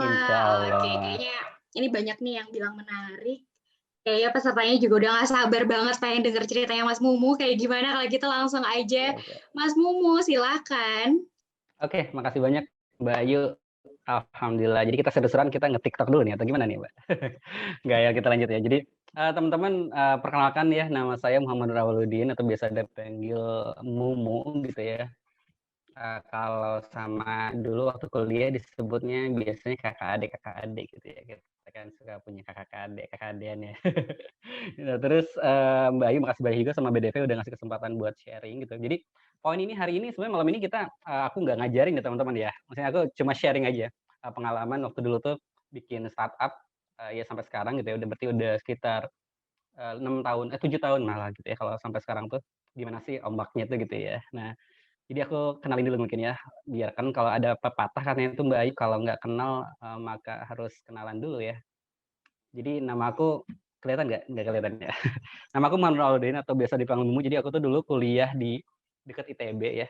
Insya Wah, oke. Allah. Kayaknya ini banyak nih yang bilang menarik. Kayaknya pesertanya juga udah nggak sabar banget pengen denger ceritanya Mas Mumu kayak gimana. Kalau gitu langsung aja, Siap, siap. Mas Mumu silakan. Oke, makasih banyak Mbak Ayu. Alhamdulillah. Jadi kita seru-seruan kita nge-TikTok dulu nih atau gimana nih, Mbak? Nggak ya, kita lanjut ya. Jadi, teman-teman, perkenalkan ya, nama saya Muhammad Rawaludin atau biasa dipanggil Mumu gitu ya. Kalau sama dulu waktu kuliah disebutnya biasanya kakak adik gitu ya. Kita kan suka punya kakak adik, kakak adean ya. Nah, terus, Mbak Ayu makasih banyak juga sama BDV udah ngasih kesempatan buat sharing gitu. Jadi, poin ini hari ini sebenarnya malam ini kita, aku nggak ngajarin ya teman-teman ya. Maksudnya aku cuma sharing aja, pengalaman waktu dulu tuh bikin startup, ya sampai sekarang gitu ya, udah sekitar, 6 tahun, 7 tahun malah gitu ya kalau sampai sekarang tuh, gimana sih ombaknya tuh gitu ya. Nah, jadi aku kenalin dulu mungkin ya, biar kan kalau ada pepatah katanya itu Mbak Ayu kalau nggak kenal, maka harus kenalan dulu ya. Jadi nama aku kelihatan nggak? Nggak kelihatan ya. Nama aku Manurudin atau biasa dipanggil Mumu. Jadi aku tuh dulu kuliah di dekat ITB ya,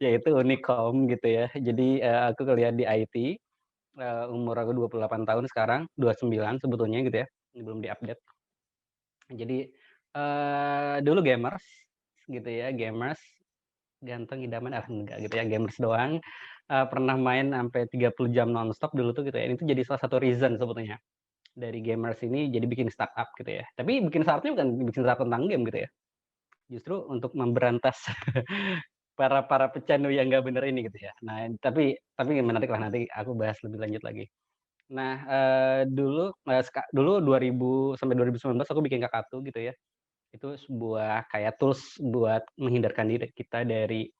yaitu Unikom gitu ya. Jadi, aku kuliah di IT, umur aku 28 tahun sekarang, 29 sebetulnya gitu ya, ini belum di-update. Jadi, dulu gamers gitu ya, gamers, ganteng, idaman, ah enggak gitu ya, gamers doang, pernah main sampai 30 jam nonstop dulu tuh gitu ya. Ini tuh jadi salah satu reason sebetulnya, dari gamers ini jadi bikin startup gitu ya. Tapi bikin startup-nya bukan bikin startup tentang game gitu ya, justru untuk memberantas para para pecandu yang nggak bener ini gitu ya. Nah, tapi menarik lah nanti aku bahas lebih lanjut lagi. Nah, dulu 2000 sampai 2019 aku bikin Kakatu gitu ya. Itu sebuah kayak tools buat menghindarkan diri kita dari,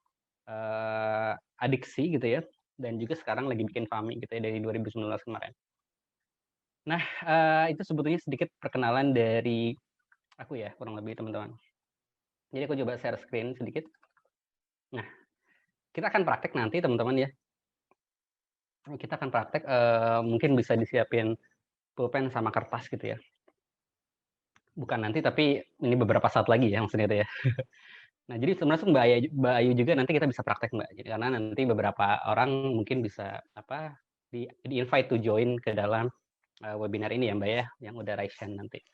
adiksi gitu ya, dan juga sekarang lagi bikin Fami gitu ya dari 2019 kemarin. Nah, itu sebetulnya sedikit perkenalan dari aku ya kurang lebih teman-teman. Jadi aku coba share screen sedikit. Nah, kita akan praktek nanti teman-teman ya. Kita akan praktek, mungkin bisa disiapin pulpen sama kertas gitu ya. Bukan nanti, tapi ini beberapa saat lagi ya maksudnya itu ya. Nah, jadi termasuk Mbak Ayu juga nanti kita bisa praktek, Mbak. Jadi karena nanti beberapa orang mungkin bisa, apa, di-invite to join ke dalam, webinar ini ya, Mbak, ya, yang udah raise hand nanti.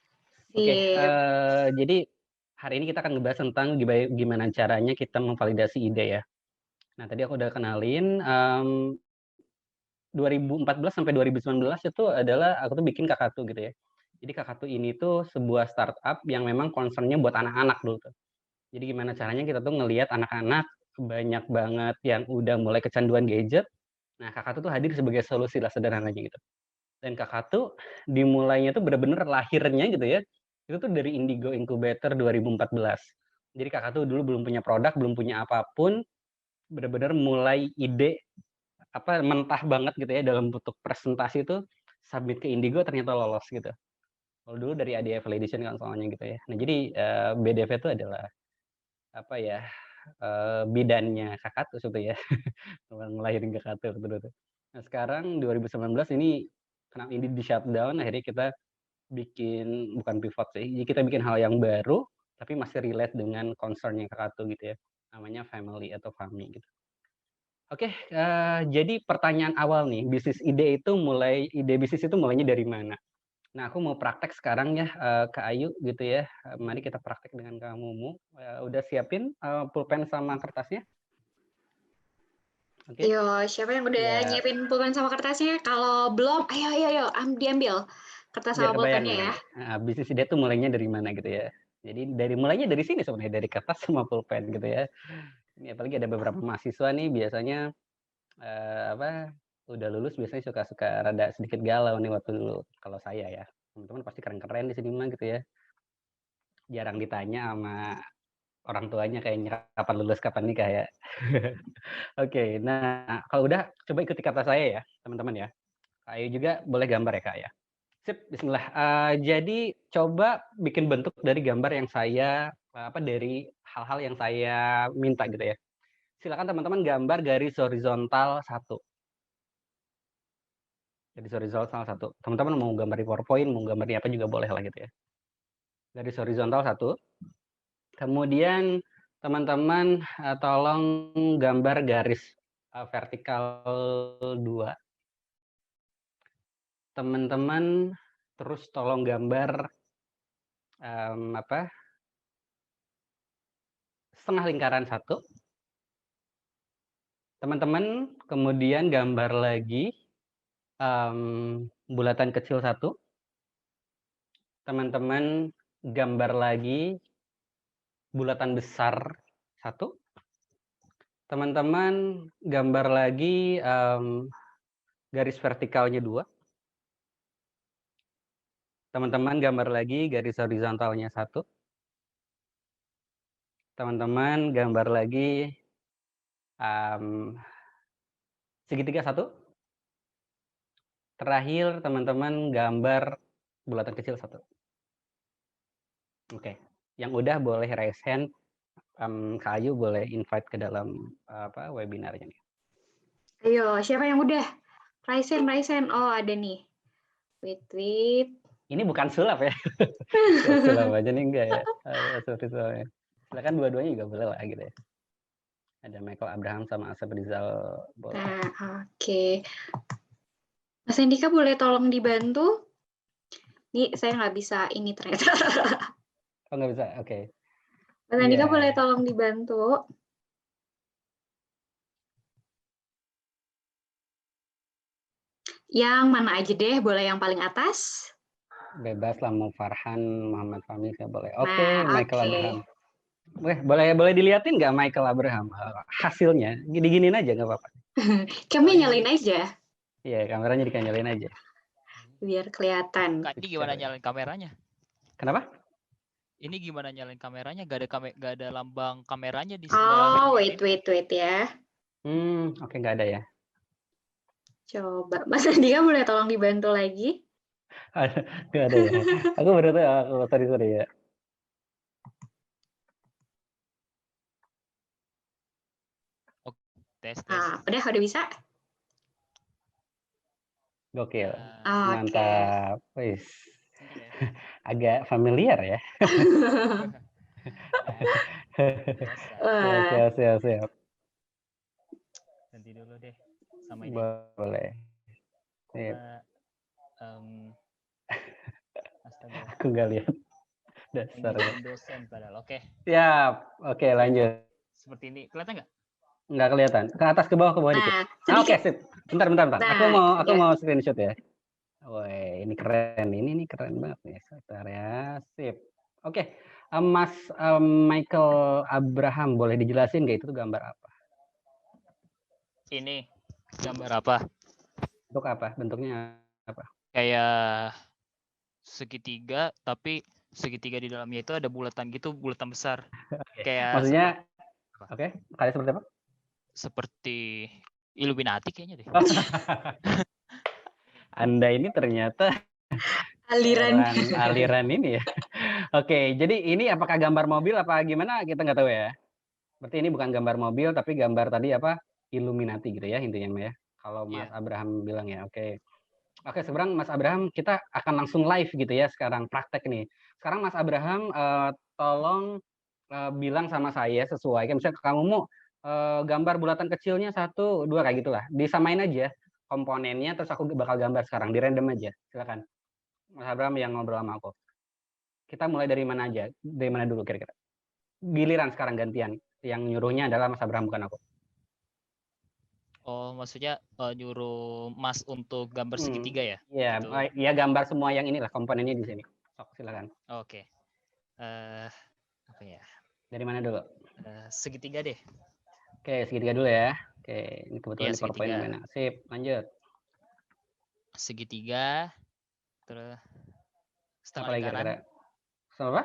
Oke, Sip. jadi hari ini kita akan ngebahas tentang gimana caranya kita memvalidasi ide ya. Nah, tadi aku udah kenalin, 2014 sampai 2019 itu adalah aku tuh bikin Kakatu gitu ya. Jadi Kakatu ini tuh sebuah startup yang memang concern-nya buat anak-anak dulu tuh. Jadi gimana caranya kita tuh ngelihat anak-anak banyak banget yang udah mulai kecanduan gadget. Nah, Kakatu tuh hadir sebagai solusi lah sederhananya gitu. Dan Kakatu dimulainya tuh bener-bener lahirnya gitu ya, itu tuh dari Indigo Incubator 2014. Jadi Kakatu dulu belum punya produk, belum punya apapun, bener-bener mulai ide apa mentah banget gitu ya dalam bentuk presentasi itu submit ke Indigo ternyata lolos gitu. Kalau dulu dari ADA Validation kan soalnya gitu ya. Nah jadi, BDV itu adalah apa ya, bidannya Kakatu sebetulnya ya, ngelahirin Kakatu dulu tuh. Nah sekarang 2019 ini karena ini di-shutdown akhirnya kita bikin bukan pivot sih, jadi kita bikin hal yang baru, tapi masih relate dengan concern-nya Kakatu gitu ya, namanya family atau Fami gitu. Oke, jadi pertanyaan awal nih, ide bisnis itu mulainya dari mana? Nah, aku mau praktek sekarang ya, Kak Ayu gitu ya, mari kita praktek dengan Kak Mumu, udah siapin, pulpen sama kertasnya? Oke? Yo, siapa yang udah Ya, nyiapin pulpen sama kertasnya? Kalau belum, ayo ayo ayo, diambil kertas biar sama kebayang pulpennya nih, ya. bisnis ide tuh mulainya dari mana gitu ya. Jadi mulainya dari sini sebenarnya, dari kertas sama pulpen gitu ya. Ini apalagi ada beberapa mahasiswa nih biasanya, apa, udah lulus biasanya suka-suka rada sedikit galau nih waktu dulu, kalau saya ya. Teman-teman pasti keren-keren di sini mah gitu ya, jarang ditanya sama orang tuanya kayaknya kapan lulus, kapan nikah ya. Oke, nah kalau udah coba ikuti kata saya ya, teman-teman ya. Kak Ayu juga boleh gambar ya, Kak, ya? Sip, bismillah. Jadi coba bikin bentuk dari gambar yang saya apa, dari hal-hal yang saya minta gitu ya. Silakan teman-teman gambar garis horizontal satu, garis horizontal satu. Teman-teman mau gambar di PowerPoint, mau gambar di apa juga boleh lah gitu ya. Garis horizontal satu. Kemudian teman-teman, tolong gambar garis, vertikal 2. teman-teman terus tolong gambar setengah lingkaran satu. Teman-teman kemudian gambar lagi bulatan kecil satu. Teman-teman gambar lagi bulatan besar satu. Teman-teman gambar lagi garis vertikalnya 2. Teman-teman gambar lagi garis horizontalnya 1. Teman-teman gambar lagi segitiga 1. Terakhir teman-teman gambar bulatan kecil 1. Oke. Yang udah boleh raise hand. Kak Ayu boleh invite ke dalam webinarnya nih. Ayo, siapa yang udah? Raise hand. Oh, ada nih. Wait. Ini bukan sulap ya. Sulap aja nih enggak ya. Sorry. Silakan dua-duanya juga boleh lah gitu ya. Ada Michael Abraham sama Asep Rizal. Boleh. Nah, oke. Mas Andika boleh tolong dibantu? Nih, saya nggak bisa ini ternyata. Oh, nggak bisa? Oke. Mas Andika boleh tolong dibantu? Yang mana aja deh, boleh yang paling atas? Bebas lah, mau Farhan, Muhammad Fahmi, saya boleh. Oke, Nah, Michael oke. Abraham. Boleh diliatin nggak Michael Abraham hasilnya? Diginin aja nggak apa-apa. Kami nyalain aja. Iya, kameranya dikanyalin aja. Biar kelihatan. Kak, ini gimana nyalain kameranya? Kenapa? Ini gimana nyalain kameranya? Gak ada lambang kameranya di Oh, sebelah. wait ya. Oke, nggak ada ya. Coba, Mas Andika boleh tolong dibantu lagi? Nggak ada ya. Aku baru tahu, sorry ya. Tes. Udah bisa? Gokil. Oke. Mantap. Wis. Agak familiar ya. Siap. Nanti dulu deh sama ini. Boleh. Astaga. Aku nggak lihat. Dasar. Dosen padahal. Oke. Siap. Oke, lanjut. Seperti ini. Kelihatan nggak? Nggak kelihatan. Ke atas ke bawah dikit. Sedikit. Oke, sip. Bentar. Nah, Aku mau screenshot ya. Woi, ini keren. Ini keren banget nih. Sebentar ya. Sip. Oke. Mas Michael Abraham, boleh dijelasin nggak itu tuh gambar apa? Ini gambar apa? Untuk apa? Bentuknya apa? Kayak segitiga, tapi segitiga di dalamnya itu ada bulatan gitu, bulatan besar. Kayak maksudnya kayak seperti apa? Seperti Illuminati kayaknya deh. Anda ini ternyata aliran ini ya. Oke, jadi ini apakah gambar mobil apa gimana kita nggak tahu ya. Berarti ini bukan gambar mobil tapi gambar tadi apa Illuminati gitu ya intinya ya. Kalau Mas Abraham bilang ya. Oke, sekarang Mas Abraham kita akan langsung live gitu ya sekarang praktek nih. Sekarang Mas Abraham tolong bilang sama saya sesuai. Kayak misalnya kamu mau gambar bulatan kecilnya 1, 2 kayak gitulah. Disamain aja komponennya terus aku bakal gambar sekarang di random aja. Silakan. Mas Abraham yang ngobrol sama aku. Kita mulai dari mana aja? Dari mana dulu kira-kira? Giliran sekarang gantian. Yang nyuruhnya adalah Mas Abraham bukan aku. Oh, maksudnya nyuruh Mas untuk gambar segitiga ya? Iya, gitu. Ya gambar semua yang inilah komponennya di sini. Sok, silakan. Oke. Apa ya? Dari mana dulu? Segitiga deh. Oke, segitiga dulu ya. Oke, ini kebetulan di PowerPoint mana? Sip, lanjut. Segitiga, terus setengah lingkaran. Kira-kira? Apa?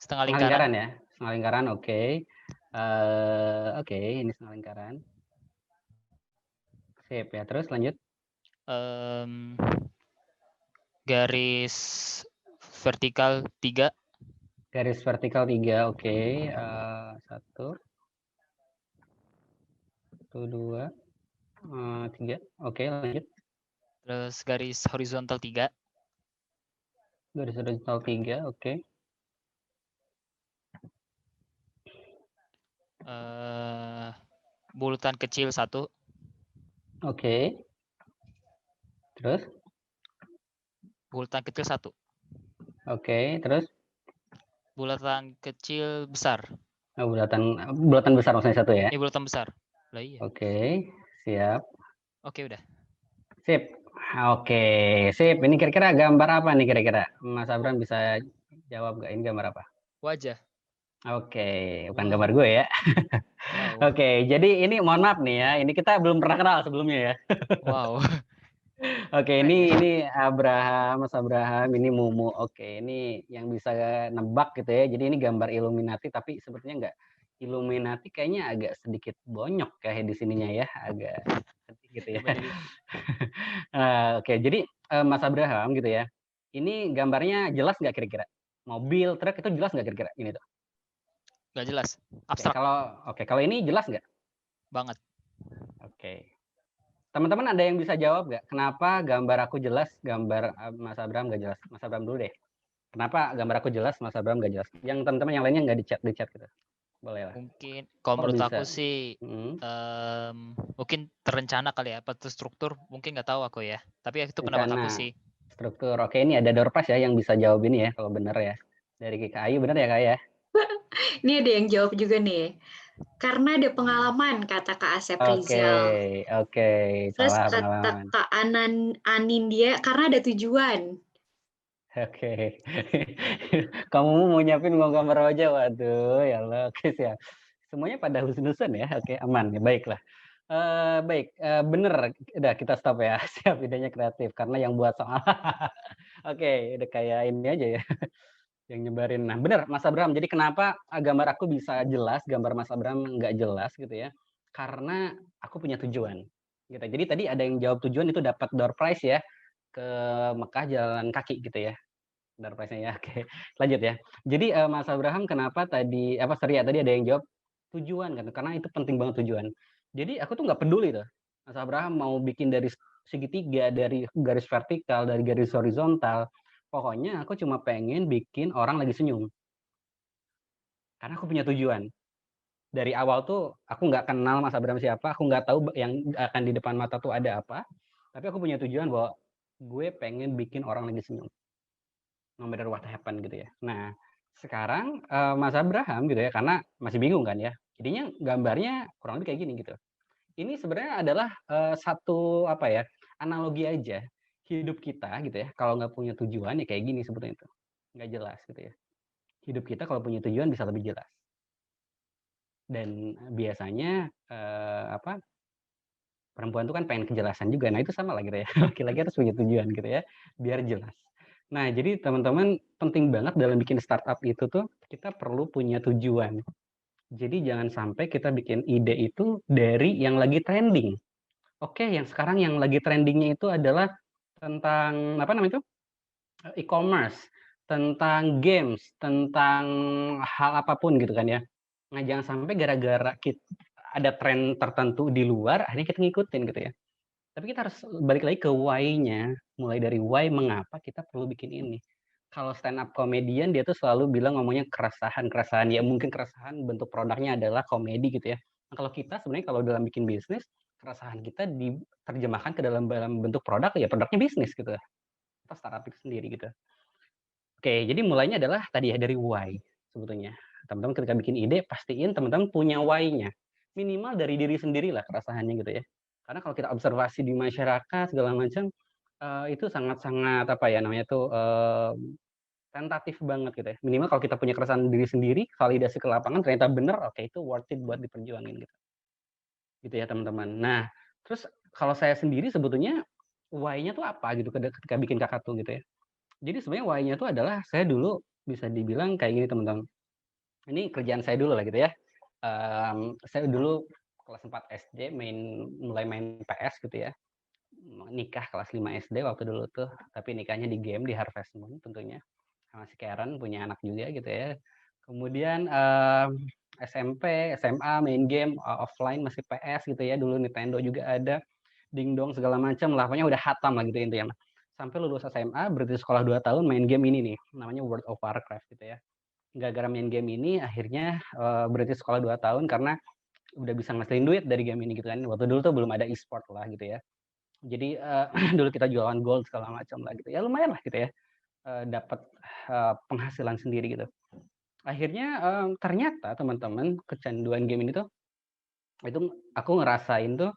Setengah lingkaran ya. Setengah lingkaran, oke. Oke, ini setengah lingkaran. Sip ya, terus lanjut. Garis vertikal 3. Garis vertikal 3, oke. 1, 2, 3. Oke, lanjut. Terus garis horizontal 3. Garis horizontal 3, oke. Bulatan kecil 1. Oke. Terus? bulatan kecil 1. Oke, terus Bulatan kecil besar. bulatan besar maksudnya 1 ya? Bulatan besar. Lah iya. Oke, siap. Oke udah. Sip. Oke, sip. Ini kira-kira gambar apa nih kira-kira? Mas Abram bisa jawab nggak? Ini gambar apa? Wajah. Oke, bukan Wow. gambar gue ya. Wow. Oke, jadi ini mohon maaf nih ya. Ini kita belum pernah kenal sebelumnya ya. Wow. Oke, Keren ya. ini Mas Abraham, ini Mumu. Oke, ini yang bisa nebak gitu ya. Jadi ini gambar Illuminati, tapi sepertinya nggak Illuminati, kayaknya agak sedikit bonyok kayak di sininya ya, agak sedikit gitu ya. Coba dilihat. Oke, jadi Mas Abraham gitu ya. Ini gambarnya jelas nggak kira-kira? Mobil, truk itu jelas nggak kira-kira? Ini tuh. Gak jelas. Oke, Abstrak kalau ini jelas nggak? banget. Oke. Teman-teman ada yang bisa jawab nggak? Kenapa gambar aku jelas, gambar Mas Abraham nggak jelas? Mas Abraham dulu deh. Kenapa gambar aku jelas, Mas Abraham nggak jelas? Yang teman-teman yang lainnya nggak di chat gitu. Boleh lah. Mungkin kalau Kok menurut bisa? aku sih mungkin terencana kali ya, atau struktur mungkin nggak tahu aku ya. Tapi itu pendapat aku Rencana, sih. struktur. Oke, ini ada door prize ya yang bisa jawab ini ya, kalau benar ya. Dari Kak Ayu, benar ya Kak ya? Ini ada yang jawab juga nih. Karena ada pengalaman, kata Kak Asep Oke, Rizal. oke. Terus Salah kata pengalaman. Kak Anindya, karena ada tujuan. Oke. Kamu mau nyiapin gambar wajah, waduh, ya Allah. Oke, siap. Semuanya pada husnuzon ya. Oke, aman ya. Baiklah. Baik, bener. Udah kita stop ya. Siap, idenya kreatif karena yang buat soal. Oke, udah kayak ini aja ya yang nyebarin. Nah, bener Mas Abraham. Jadi kenapa gambar aku bisa jelas, gambar Mas Abraham nggak jelas gitu ya? Karena aku punya tujuan. Gitu. Jadi tadi ada yang jawab tujuan itu dapat door prize ya ke Mekah jalan kaki gitu ya. Door prize-nya ya. Oke, lanjut ya. Jadi Mas Abraham kenapa tadi Surya tadi ada yang jawab tujuan kan? Karena itu penting banget tujuan. Jadi aku tuh nggak peduli tuh. Mas Abraham mau bikin dari segitiga, dari garis vertikal, dari garis horizontal. Pokoknya aku cuma pengen bikin orang lagi senyum. Karena aku punya tujuan. Dari awal tuh aku nggak kenal Mas Abraham siapa, aku nggak tahu yang akan di depan mata tuh ada apa. Tapi aku punya tujuan bahwa gue pengen bikin orang lagi senyum. No matter what happen gitu ya. Nah, sekarang Mas Abraham gitu ya, karena masih bingung kan ya. Jadinya gambarnya kurang lebih kayak gini gitu. Ini sebenarnya adalah satu apa ya, analogi aja hidup kita gitu ya. Kalau nggak punya tujuan ya kayak gini sebetulnya itu. Nggak jelas gitu ya. Hidup kita kalau punya tujuan bisa lebih jelas. Dan biasanya perempuan itu kan pengen kejelasan juga. Nah, itu sama lah gitu ya. Laki-laki harus punya tujuan gitu ya, biar jelas. Nah, jadi teman-teman penting banget dalam bikin startup itu tuh kita perlu punya tujuan. Jadi jangan sampai kita bikin ide itu dari yang lagi trending. Oke, yang sekarang yang lagi trendingnya itu adalah tentang apa namanya itu? E-commerce, tentang games, tentang hal apapun gitu kan ya. Nah, jangan sampai gara-gara ada tren tertentu di luar, akhirnya kita ngikutin gitu ya. Tapi kita harus balik lagi ke why-nya, mulai dari why mengapa kita perlu bikin ini. Kalau stand up comedian dia tuh selalu bilang ngomongnya keresahan, ya mungkin keresahan bentuk produknya adalah komedi gitu ya. Nah, kalau kita sebenarnya kalau dalam bikin bisnis, keresahan kita diterjemahkan ke dalam bentuk produk, ya produknya bisnis gitu. Atau startup itu sendiri gitu. Oke, jadi mulainya adalah tadi ya dari why sebetulnya. Teman-teman ketika bikin ide, pastiin teman-teman punya why-nya. Minimal dari diri sendiri lah keresahannya gitu ya. Karena kalau kita observasi di masyarakat segala macam, itu sangat-sangat apa ya namanya tuh tentatif banget gitu ya. Minimal kalau kita punya keresahan diri sendiri, validasi ke lapangan ternyata benar, oke itu worth it buat diperjuangin gitu. Gitu ya teman-teman. Nah, terus kalau saya sendiri sebetulnya why-nya tuh apa gitu ketika bikin kakak tuh gitu ya. Jadi sebenarnya why-nya tuh adalah saya dulu bisa dibilang kayak gini teman-teman. Ini kerjaan saya dulu lah gitu ya. Saya dulu kelas 4 SD mulai main PS gitu ya. Nikah kelas 5 SD waktu dulu tuh, tapi nikahnya di game di Harvest Moon tentunya. Sama si Karen punya anak juga gitu ya. Kemudian SMP, SMA main game offline masih PS gitu ya. Dulu Nintendo juga ada, dingdong segala macam lah. Pokoknya udah hatam lah gitu intinya. Sampai lulus SMA, berarti sekolah 2 tahun main game ini nih, namanya World of Warcraft gitu ya. Gara-gara main game ini akhirnya berhenti sekolah 2 tahun karena udah bisa ngasilin duit dari game ini gitu kan. Waktu dulu tuh belum ada e-sport lah gitu ya. Jadi dulu kita jualan gold segala macam lah gitu ya, lumayan lah gitu ya, dapat penghasilan sendiri gitu. Akhirnya ternyata teman-teman kecanduan game ini tuh itu aku ngerasain tuh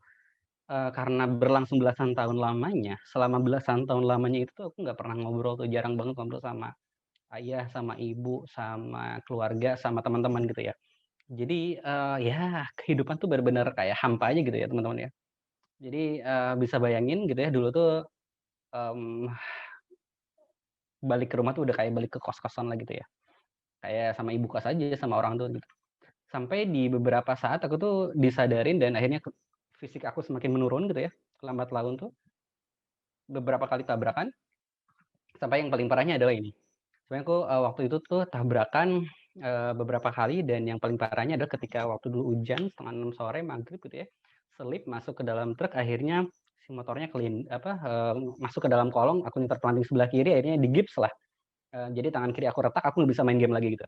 karena berlangsung belasan tahun lamanya, selama belasan tahun lamanya itu tuh aku nggak pernah ngobrol tuh, jarang banget ngobrol sama ayah, sama ibu, sama keluarga, sama teman-teman gitu ya. Jadi ya kehidupan tuh benar-benar kayak hampa aja gitu ya teman-teman ya. Jadi bisa bayangin gitu ya dulu tuh mmm, balik ke rumah tuh udah kayak balik ke kos-kosan lah gitu ya. Kayak sama ibu kos aja, sama orang tua gitu. Sampai di beberapa saat aku tuh disadarin dan akhirnya fisik aku semakin menurun gitu ya, lambat laun tuh beberapa kali tabrakan, sampai yang paling parahnya adalah ini. Sebenarnya aku waktu itu tuh tabrakan beberapa kali dan yang paling parahnya adalah ketika waktu dulu hujan setengah 6 sore maghrib gitu ya, selip masuk ke dalam truk akhirnya si motornya masuk ke dalam kolong, aku nyetir pelanting sebelah kiri akhirnya digips lah. Jadi tangan kiri aku retak, aku nggak bisa main game lagi gitu.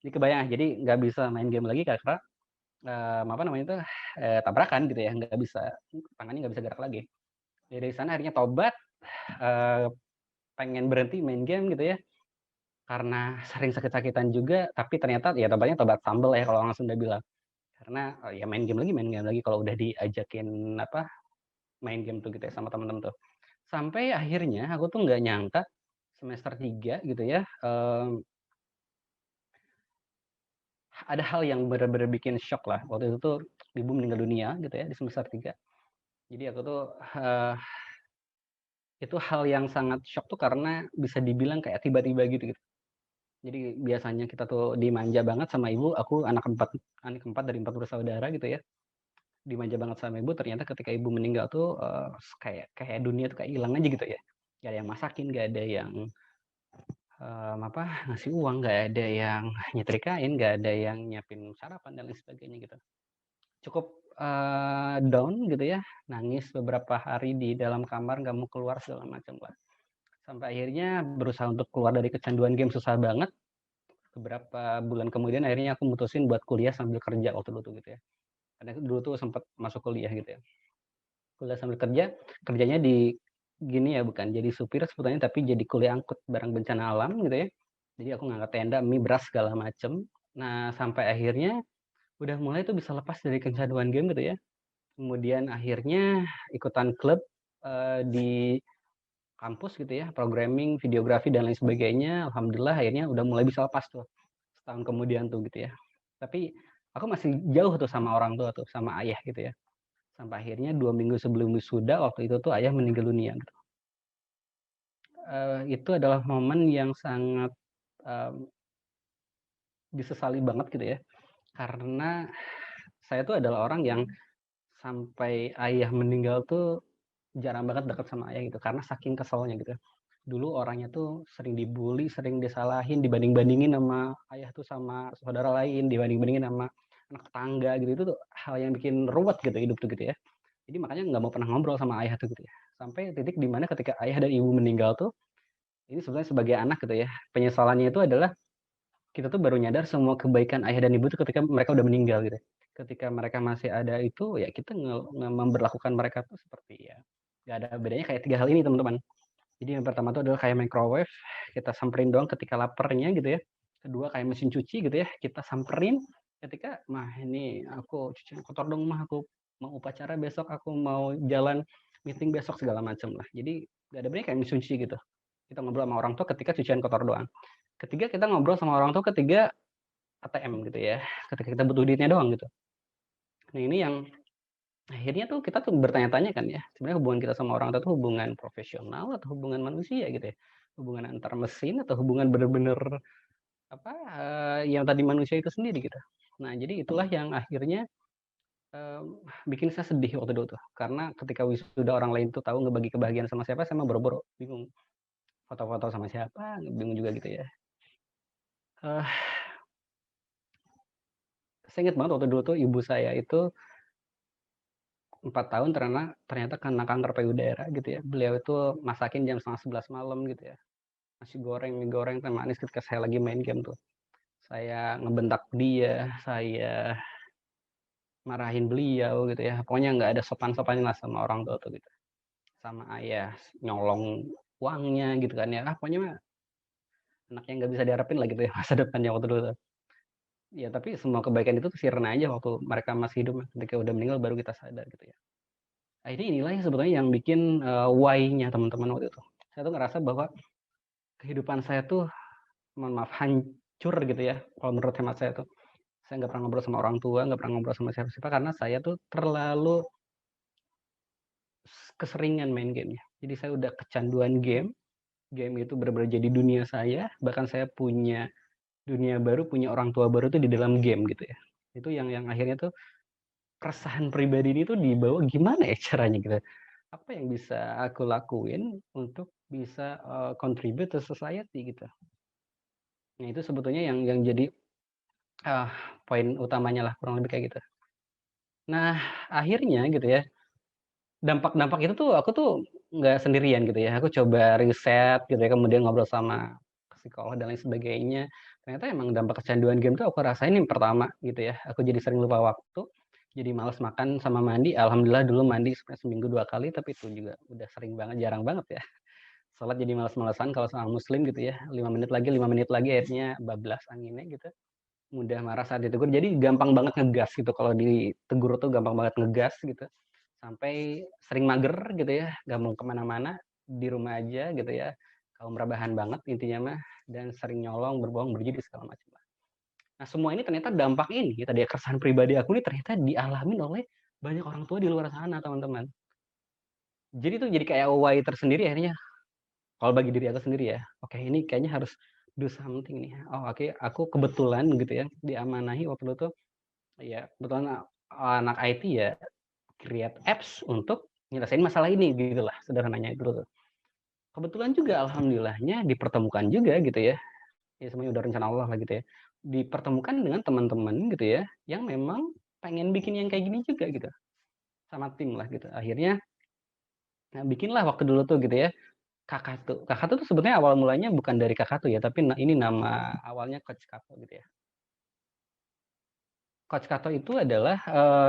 Jadi kebayang, jadi nggak bisa main game lagi karena apa namanya itu tabrakan gitu ya, nggak bisa, tangannya nggak bisa gerak lagi. Dari sana akhirnya tobat, eee, pengen berhenti main game gitu ya, karena sering sakit-sakitan juga, tapi ternyata ya tobatnya tobat sambel ya kalau orang Sunda bilang. Karena ya main game lagi kalau udah diajakin apa, main game tuh gitu ya sama temen-temen tuh. Sampai akhirnya aku tuh nggak nyangka semester 3 gitu ya, ada hal yang bener-bener bikin shock lah. Waktu itu tuh ibu meninggal dunia gitu ya di semester 3. Jadi aku tuh, itu hal yang sangat shock tuh karena bisa dibilang kayak tiba-tiba gitu. Jadi biasanya kita tuh dimanja banget sama ibu, aku anak keempat dari 4 bersaudara gitu ya, dimanja banget sama ibu, ternyata ketika ibu meninggal tuh, kayak kayak dunia tuh kayak hilang aja gitu ya. Gak ada yang masakin, gak ada yang, ngasih uang, gak ada yang nyetrikain, gak ada yang nyiapin sarapan dan lain sebagainya gitu. Cukup, down gitu ya, nangis beberapa hari di dalam kamar, nggak mau keluar segala macam lah. Sampai akhirnya berusaha untuk keluar dari kecanduan game susah banget. Beberapa bulan kemudian akhirnya aku mutusin buat kuliah sambil kerja waktu dulu tuh gitu ya. Karena dulu tuh sempat masuk kuliah gitu ya. Kuliah sambil kerja, kerjanya di gini ya bukan jadi supir sebetulnya tapi jadi kuli angkut barang bencana alam gitu ya. Jadi aku ngangkat tenda, mie, beras segala macem. Nah sampai akhirnya udah mulai tuh bisa lepas dari kecanduan game gitu ya. Kemudian akhirnya ikutan klub di kampus gitu ya, programming, videografi dan lain sebagainya. Alhamdulillah akhirnya udah mulai bisa lepas tuh setahun kemudian tuh gitu ya. Tapi aku masih jauh tuh sama orang tua tuh, sama ayah gitu ya. Sampai akhirnya 2 minggu sebelum wisuda waktu itu tuh ayah meninggal dunia. Gitu. Itu adalah momen yang sangat um, disesali banget gitu ya. Karena saya tuh adalah orang yang sampai ayah meninggal tuh jarang banget dekat sama ayah gitu karena saking keselnya gitu. Dulu orangnya tuh sering dibully, sering disalahin, dibanding-bandingin sama ayah tuh sama saudara lain, dibanding-bandingin sama anak tetangga gitu. Itu tuh hal yang bikin ruwet gitu hidup tuh gitu ya. Jadi makanya nggak mau pernah ngobrol sama ayah tuh gitu ya. Sampai titik di mana ketika ayah dan ibu meninggal tuh, ini sebenarnya sebagai anak gitu ya, penyesalannya itu adalah kita tuh baru nyadar semua kebaikan ayah dan ibu tuh ketika mereka udah meninggal gitu. Ketika mereka masih ada itu ya kita memperlakukan mereka tuh seperti ya nggak ada bedanya kayak 3 hal ini teman-teman. Jadi yang pertama tuh adalah kayak microwave, kita samperin doang ketika laparnya gitu ya. Kedua kayak mesin cuci gitu ya, kita samperin ketika, "Mah ini aku cucian kotor dong mah, aku mau upacara besok, aku mau jalan meeting besok," segala macam lah. Jadi nggak ada bedanya kayak mesin cuci gitu. Kita ngobrol sama orang tua ketika cucian kotor doang. Ketiga kita ngobrol sama orang tua ketiga ATM gitu ya, ketika kita butuh duitnya doang gitu. Nah ini yang akhirnya tuh kita tuh bertanya-tanya kan ya, sebenarnya hubungan kita sama orang tua tuh hubungan profesional atau hubungan manusia gitu ya? Hubungan antar mesin atau hubungan bener-bener yang tadi manusia itu sendiri gitu. Nah jadi itulah yang akhirnya, bikin saya sedih waktu dulu tuh, karena ketika wisuda orang lain tuh tahu ngebagi kebahagiaan sama siapa, saya mah boro-boro, bingung. Foto-foto sama siapa, bingung juga gitu ya. Eee, saya inget banget waktu dulu tuh ibu saya itu 4 tahun ternyata kena kanker payudara gitu ya. Beliau itu masakin jam 10:30 malam gitu ya. Nasi goreng, mie goreng, teh manis ketika saya lagi main game tuh. Saya ngebentak dia, saya marahin beliau gitu ya. Pokoknya nggak ada sopan-sopannya lah sama orang tua tuh gitu. sama ayah, nyolong uangnya gitu kan ya. Pokoknya mah anak yang nggak bisa diharapin lah gitu ya masa depannya waktu dulu tuh. Ya tapi semua kebaikan itu tuh sirna aja waktu mereka masih hidup, ketika udah meninggal baru kita sadar gitu ya. Inilah yang sebetulnya yang bikin, why-nya teman-teman waktu itu. Saya tuh ngerasa bahwa kehidupan saya tuh, mohon maaf, hancur gitu ya, kalau menurut hemat saya tuh. Saya nggak pernah ngobrol sama orang tua, nggak pernah ngobrol sama siapa-siapa, karena saya tuh terlalu keseringan main game ya. Jadi saya udah kecanduan game, game itu bener-bener jadi dunia saya, bahkan saya punya dunia baru, punya orang tua baru tuh di dalam game gitu ya. Itu yang akhirnya tuh keresahan pribadi ini tuh dibawa gimana ya caranya gitu. Apa yang bisa aku lakuin untuk bisa, contribute to society gitu. Nah itu sebetulnya yang jadi, ah, poin utamanya lah kurang lebih kayak gitu. Nah akhirnya gitu ya, dampak-dampak itu tuh aku tuh nggak sendirian gitu ya, aku coba riset gitu ya, kemudian ngobrol sama psikolog dan lain sebagainya. Ternyata emang dampak kecanduan game tuh aku rasain yang pertama gitu ya, aku jadi sering lupa waktu, jadi males makan sama mandi. Alhamdulillah dulu mandi sampai seminggu 2 kali, tapi itu juga udah sering banget, jarang banget ya. Sholat jadi males-malesan kalau sama muslim gitu ya, 5 menit lagi akhirnya bablas anginnya gitu. Mudah marah saat ditegur, jadi gampang banget ngegas gitu, kalau ditegur tuh gampang banget ngegas gitu. Sampai sering mager gitu ya, nggak mau kemana-mana, di rumah aja gitu ya, kaum rebahan banget intinya mah, dan sering nyolong, berbohong, berjudi, segala macam lah. Nah semua ini ternyata dampak ini, tadi ya keresahan pribadi aku ini ternyata dialamin oleh banyak orang tua di luar sana teman-teman. Jadi tuh jadi kayak why tersendiri akhirnya, kalau bagi diri aku sendiri ya, oke ini kayaknya harus do something nih. Oh oke, aku kebetulan gitu ya, diamanahi waktu itu tuh, ya kebetulan anak IT ya, create apps untuk nyelesain masalah ini gitulah, sederhananya itu tuh. Kebetulan juga alhamdulillahnya dipertemukan juga gitu ya, ya semuanya udah rencana Allah lah gitu ya, dipertemukan dengan teman-teman gitu ya, yang memang pengen bikin yang kayak gini juga gitu, sama tim lah gitu. Akhirnya, nah bikinlah waktu dulu tuh gitu ya, Kakatu. Kakatu tuh sebetulnya awal mulanya bukan dari Kakatu ya, tapi ini nama awalnya Coach Kato gitu ya. Coach Kato itu adalah,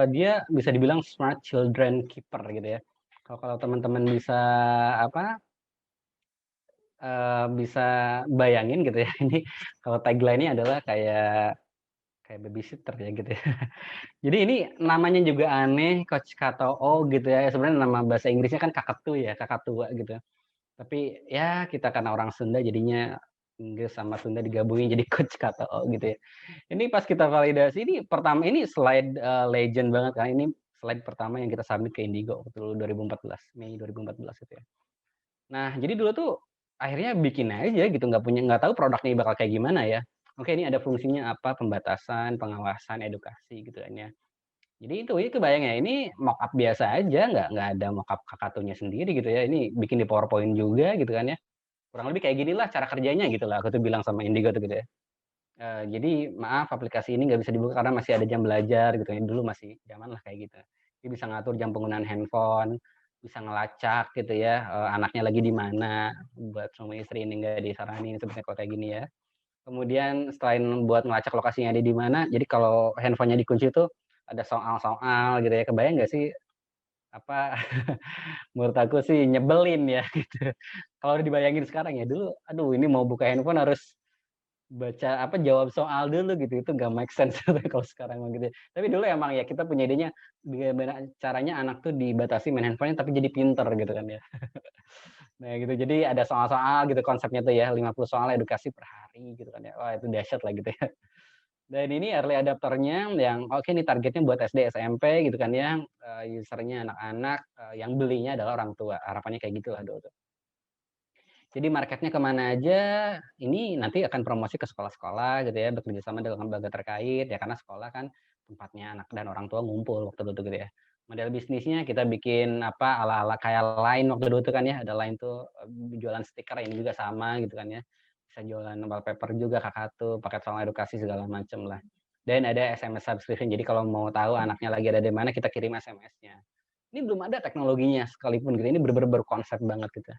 dia bisa dibilang smart children keeper gitu ya. Kalau teman-teman bisa apa, bisa bayangin gitu ya, ini kalau tagline-nya adalah kayak kayak babysitter ya gitu ya. Jadi ini namanya juga aneh, Coach Katoo gitu ya, sebenarnya nama bahasa Inggrisnya kan kakatu ya, kakak tua gitu. Tapi ya kita karena orang Sunda jadinya Inggris sama Sunda digabungin jadi Coach Katoo gitu ya. Ini pas kita validasi ini pertama ini slide, legend banget kan, ini slide pertama yang kita submit ke Indigo waktu dulu 2014, Mei 2014 itu ya. Nah, jadi dulu tuh akhirnya bikin aja gitu, nggak tahu produknya bakal kayak gimana ya. Oke, ini ada fungsinya apa, pembatasan, pengawasan, edukasi gitu kan ya. Jadi itu kebayang ya, ini mockup biasa aja, nggak ada mockup Kakatunya sendiri gitu ya, ini bikin di PowerPoint juga gitu kan ya. Kurang lebih kayak ginilah cara kerjanya gitu lah, aku tuh bilang sama Indigo tuh gitu ya. Jadi maaf aplikasi ini nggak bisa dibuka karena masih ada jam belajar gitu ya, dulu masih zaman lah kayak gitu. Dia bisa ngatur jam penggunaan handphone, bisa ngelacak gitu ya, anaknya lagi di mana, buat suami istri ini nggak disaranin sebenarnya kalau kayak gini ya. Kemudian selain buat ngelacak lokasinya ada di mana, jadi kalau handphonenya dikunci tuh ada soal-soal gitu ya, kebayang nggak sih apa, menurut aku sih nyebelin ya gitu. Kalau dibayangin sekarang ya, dulu aduh ini mau buka handphone harus baca apa, jawab soal dulu gitu, itu nggak make sense kalau sekarang mah gitu ya. Tapi dulu emang ya kita punya idenya, gimana caranya anak tuh dibatasi main handphone-nya tapi jadi pinter gitu kan ya. Nah gitu, jadi ada soal-soal gitu konsepnya tuh ya, 50 soal edukasi per hari gitu kan ya. Wah itu dahsyat lah gitu ya. Dan ini early adopter-nya yang oke nih targetnya buat SD, SMP gitu kan ya, user-nya anak-anak, yang belinya adalah orang tua, harapannya kayak gitulah dulu tuh. Jadi marketnya kemana aja, ini nanti akan promosi ke sekolah-sekolah gitu ya, bekerja sama dengan lembaga terkait, ya karena sekolah kan tempatnya anak dan orang tua ngumpul waktu dulu gitu ya. Model bisnisnya kita bikin apa, ala-ala kayak Line waktu dulu tuh kan ya, ada Line tuh, jualan stiker, ini juga sama gitu kan ya. Bisa jualan wallpaper juga Kakak paket soal edukasi segala macem lah. Dan ada SMS subscription, jadi kalau mau tahu anaknya lagi ada di mana, kita kirim SMS-nya. Ini belum ada teknologinya sekalipun gitu, ini bener-bener berkonsep banget gitu.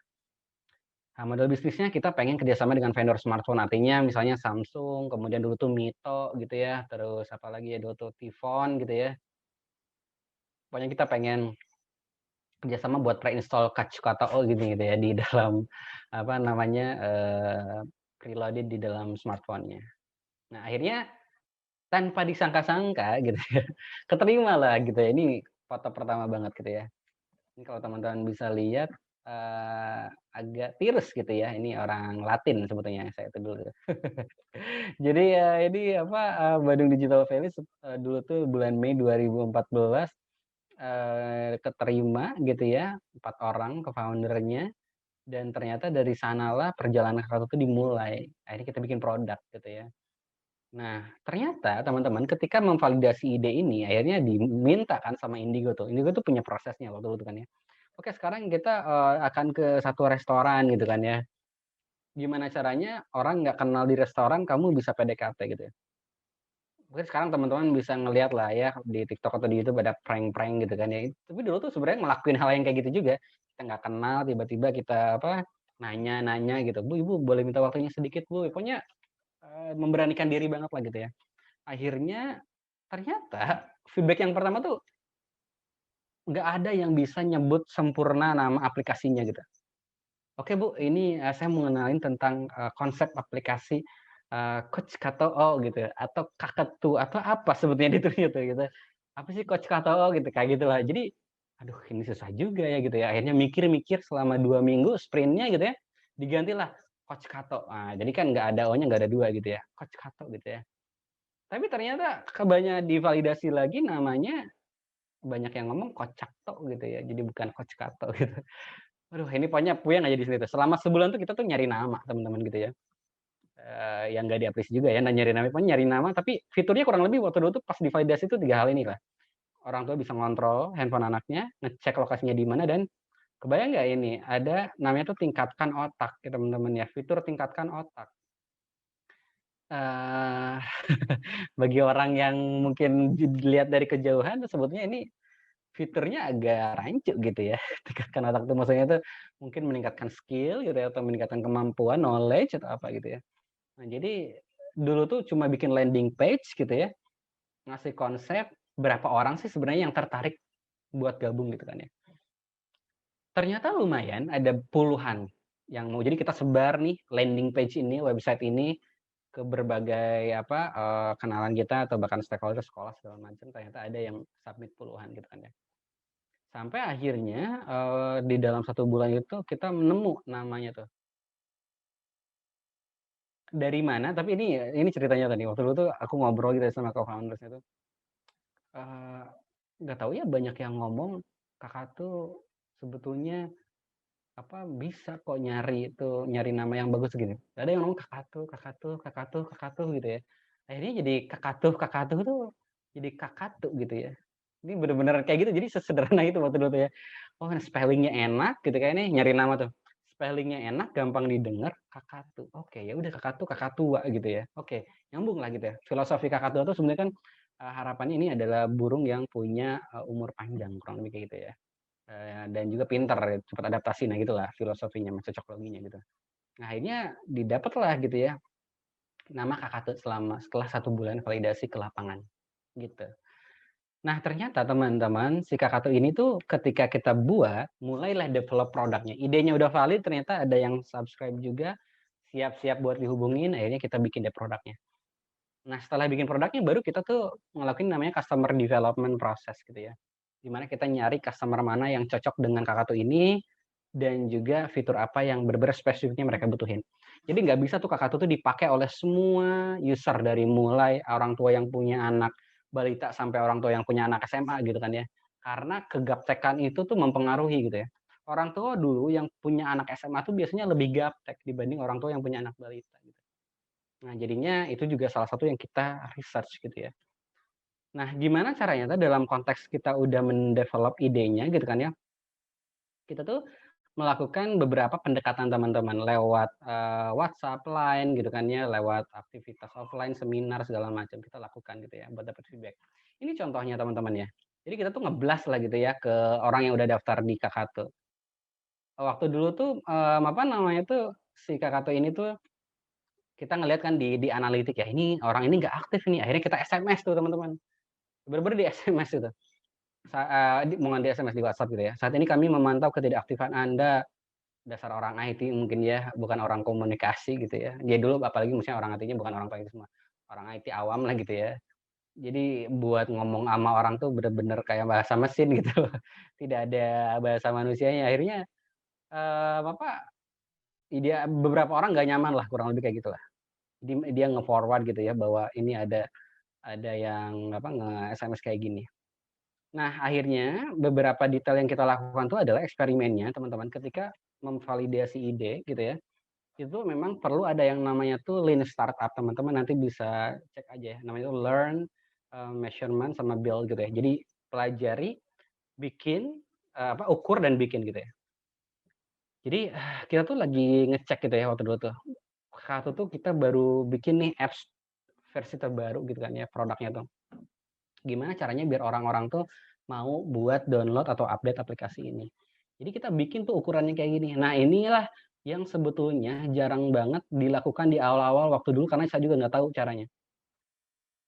Nah, model bisnisnya kita pengen kerjasama dengan vendor smartphone, artinya misalnya Samsung, kemudian dulu tuh Mito gitu ya, terus apalagi ya dulu tuh Tifon gitu ya. Pokoknya kita pengen kerjasama buat pre-install Kacukatao gitu ya di dalam apa namanya preloaded di dalam smartphone-nya. Nah akhirnya tanpa disangka-sangka gitu ya, keterima lah gitu ya. Ini foto pertama banget gitu ya. Ini kalau teman-teman bisa lihat agak tirus gitu ya. Ini orang Latin sebetulnya saya itu dulu. Jadi ya ini apa Badung Digital Valley dulu tuh bulan Mei 2014 keterima gitu ya 4 orang co-founder-nya dan ternyata dari sanalah perjalanan Kakak itu dimulai. Akhirnya kita bikin produk gitu ya. Nah, ternyata teman-teman ketika memvalidasi ide ini akhirnya diminta kan sama Indigo tuh. Indigo tuh punya prosesnya waktu itu kan ya. Oke, sekarang kita akan ke satu restoran gitu kan ya. Gimana caranya orang nggak kenal di restoran kamu bisa PDKT gitu ya. Mungkin sekarang teman-teman bisa ngelihat lah ya di TikTok atau di YouTube ada prank-prank gitu kan ya. Tapi dulu tuh sebenarnya ngelakuin hal yang kayak gitu juga. Kita nggak kenal, tiba-tiba kita apa nanya-nanya gitu, Bu, Ibu boleh minta waktunya sedikit Bu. Pokoknya memberanikan diri banget lah gitu ya. Akhirnya ternyata feedback yang pertama tuh nggak ada yang bisa nyebut sempurna nama aplikasinya gitu. Oke Bu, ini saya mau ngenalin tentang konsep aplikasi Coach KTO gitu ya, atau Kakatu atau apa sebetulnya ditulisnya tuh gitu. Apa sih Coach KTO gitu kayak gitulah. Jadi, aduh ini susah juga ya gitu ya. Akhirnya mikir-mikir selama 2 minggu sprintnya gitu ya, digantilah Coach Kato. Nah, jadi kan nggak ada O-nya nggak ada 2 gitu ya, Coach Kato gitu ya. Tapi ternyata kebanyakan divalidasi lagi namanya banyak yang ngomong Kocakto gitu ya, jadi bukan Coach Kato gitu. Aduh ini pokoknya puyeng aja di sini tuh. Selama sebulan tuh kita tuh nyari nama teman-teman gitu ya. Yang nggak diapresiasi juga ya, nyari nama, pokoknya nyari nama, tapi fiturnya kurang lebih waktu dulu tuh pas divalidasi itu 3 hal ini lah. Orang tua bisa ngontrol handphone anaknya, ngecek lokasinya di mana, dan kebayang nggak ini, ada namanya tuh tingkatkan otak ya teman-teman ya, fitur tingkatkan otak. Eee, bagi orang yang mungkin dilihat dari kejauhan tuh sebetulnya ini fiturnya agak rancu gitu ya. Tingkatkan otak tuh maksudnya tuh mungkin meningkatkan skill gitu ya, atau meningkatkan kemampuan, knowledge atau apa gitu ya. Nah, jadi dulu tuh cuma bikin landing page gitu ya, ngasih konsep, berapa orang sih sebenarnya yang tertarik buat gabung gitu kan ya. Ternyata lumayan ada puluhan yang mau. Jadi kita sebar nih landing page ini, website ini ke berbagai apa, kenalan kita atau bahkan stakeholder sekolah segala macam, ternyata ada yang submit puluhan gitu kan ya. Sampai akhirnya, di dalam 1 bulan itu kita nemu namanya tuh. Dari mana, tapi ini ceritanya tadi, waktu dulu tuh aku ngobrol gitu ya sama co-founders-nya tuh, eee, nggak tahu ya banyak yang ngomong, Kakak tuh sebetulnya, apa, bisa kok nyari nama yang bagus gini. Ada yang ngomong Kakak tuh gitu ya. Akhirnya jadi Kakatuh tuh jadi Kakatu gitu ya. Ini bener-bener kayak gitu, jadi sesederhana itu waktu dulu tuh ya. Oh spelling-nya enak gitu kan nih, nyari nama tuh. Spelling-nya enak, gampang didengar, Kakatu. Oke, ya udah Kakatu, Kakatua gitu ya. Oke, nyambung lah gitu ya. Filosofi Kakatua tuh sebenarnya kan, harapannya ini adalah burung yang punya, umur panjang, kurang lebih kayak gitu ya. Dan juga pintar, cepat adaptasi, nah gitulah filosofinya, cocok loginya gitu. Nah akhirnya didapatlah gitu ya, nama Kakatu setelah 1 bulan validasi ke lapangan, gitu. Nah ternyata teman-teman, si Kakatu ini tuh ketika kita buat, mulailah develop produknya. Idenya udah valid, ternyata ada yang subscribe juga, siap-siap buat dihubungin, akhirnya kita bikin deh produknya. Nah setelah bikin produknya, baru kita tuh ngelakuin namanya customer development process gitu ya. Di mana kita nyari customer mana yang cocok dengan Kakatu ini, dan juga fitur apa yang bener-bener spesifiknya mereka butuhin. Jadi nggak bisa tuh Kakatu tuh dipakai oleh semua user dari mulai orang tua yang punya anak balita sampai orang tua yang punya anak SMA gitu kan ya. Karena kegaptekan itu tuh mempengaruhi gitu ya. Orang tua dulu yang punya anak SMA tuh biasanya lebih gaptek dibanding orang tua yang punya anak balita gitu. Nah, jadinya itu juga salah satu yang kita research gitu ya. Nah, gimana caranya tuh dalam konteks kita udah mendevelop idenya gitu kan ya, kita tuh melakukan beberapa pendekatan teman-teman lewat, WhatsApp, Line gitu kan ya, lewat aktivitas offline, seminar segala macam kita lakukan gitu ya buat dapat feedback. Ini contohnya teman-teman ya. Jadi kita tuh nge-blast lah gitu ya ke orang yang udah daftar di Kakatu. Waktu dulu tuh, apa namanya tuh, si Kakatu ini tuh kita ngelihat kan di analitik ya, ini orang ini nggak aktif nih, akhirnya kita SMS tuh teman-teman. Bener-bener di SMS itu. bukan di SMS, di WhatsApp gitu ya. Saat ini kami memantau ketidakaktifan Anda, dasar orang IT mungkin ya, bukan orang komunikasi gitu ya. Dia dulu apalagi misalnya orang IT-nya bukan orang IT semua, orang IT awam lah gitu ya. Jadi buat ngomong sama orang tuh bener-bener kayak bahasa mesin gitu loh, tidak ada bahasa manusianya. Akhirnya, apa, dia beberapa orang nggak nyaman lah, kurang lebih kayak gitulah. Jadi dia nge-forward gitu ya bahwa ini ada yang apa, nge-SMS kayak gini. Nah, akhirnya beberapa detail yang kita lakukan tuh adalah eksperimennya teman-teman ketika memvalidasi ide gitu ya, itu memang perlu ada yang namanya tuh lean startup, teman-teman nanti bisa cek aja ya, namanya tuh learn, measurement, sama build gitu ya. Jadi pelajari, bikin, apa, ukur dan bikin gitu ya. Jadi, kita tuh lagi ngecek gitu ya waktu dulu tuh. Satu tuh kita baru bikin nih apps versi terbaru gitu kan ya, produknya tuh. Gimana caranya biar orang-orang tuh mau buat download atau update aplikasi ini. Jadi kita bikin tuh ukurannya kayak gini. Nah, inilah yang sebetulnya jarang banget dilakukan di awal-awal waktu dulu karena saya juga nggak tahu caranya.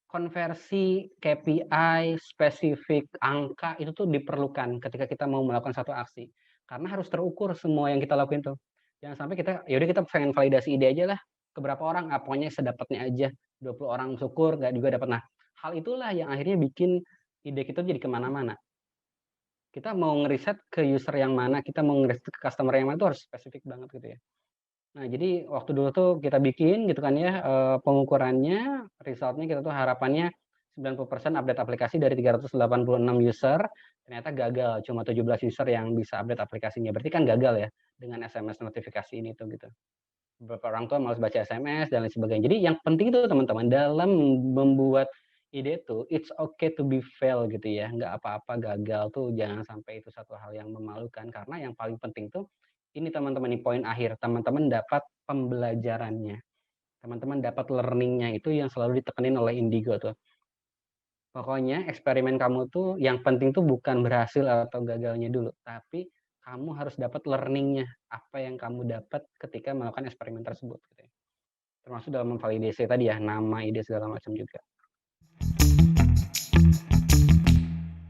Konversi KPI, spesifik, angka itu tuh diperlukan ketika kita mau melakukan satu aksi. Karena harus terukur semua yang kita lakuin tuh. Jangan sampai kita, ya udah kita pengen validasi ide aja lah. Ke berapa orang, pokoknya sedapatnya aja. 20 orang syukur, nggak juga dapat. Nah, hal itulah yang akhirnya bikin ide kita jadi kemana-mana. Kita mau ngeriset ke user yang mana, kita mau ngeriset ke customer yang mana, itu harus spesifik banget gitu ya. Nah, jadi waktu dulu tuh kita bikin gitu kan ya, pengukurannya, result-nya kita tuh harapannya 90% update aplikasi dari 386 user, ternyata gagal, cuma 17 user yang bisa update aplikasinya. Berarti kan gagal ya, dengan SMS notifikasi ini tuh gitu. Beberapa orang tua malas baca SMS dan lain sebagainya. Jadi yang penting itu teman-teman dalam membuat ide tuh, it's okay to be fail gitu ya, nggak apa-apa gagal tuh, jangan sampai itu satu hal yang memalukan. Karena yang paling penting tuh, ini teman-teman nih poin akhir, teman-teman dapat pembelajarannya, teman-teman dapat learning-nya, itu yang selalu ditekenin oleh Indigo tuh. Pokoknya eksperimen kamu tuh yang penting tuh bukan berhasil atau gagalnya dulu, tapi kamu harus dapat learning-nya, apa yang kamu dapat ketika melakukan eksperimen tersebut gitu ya. Termasuk dalam memvalidasi tadi ya, nama, ide, segala macam juga.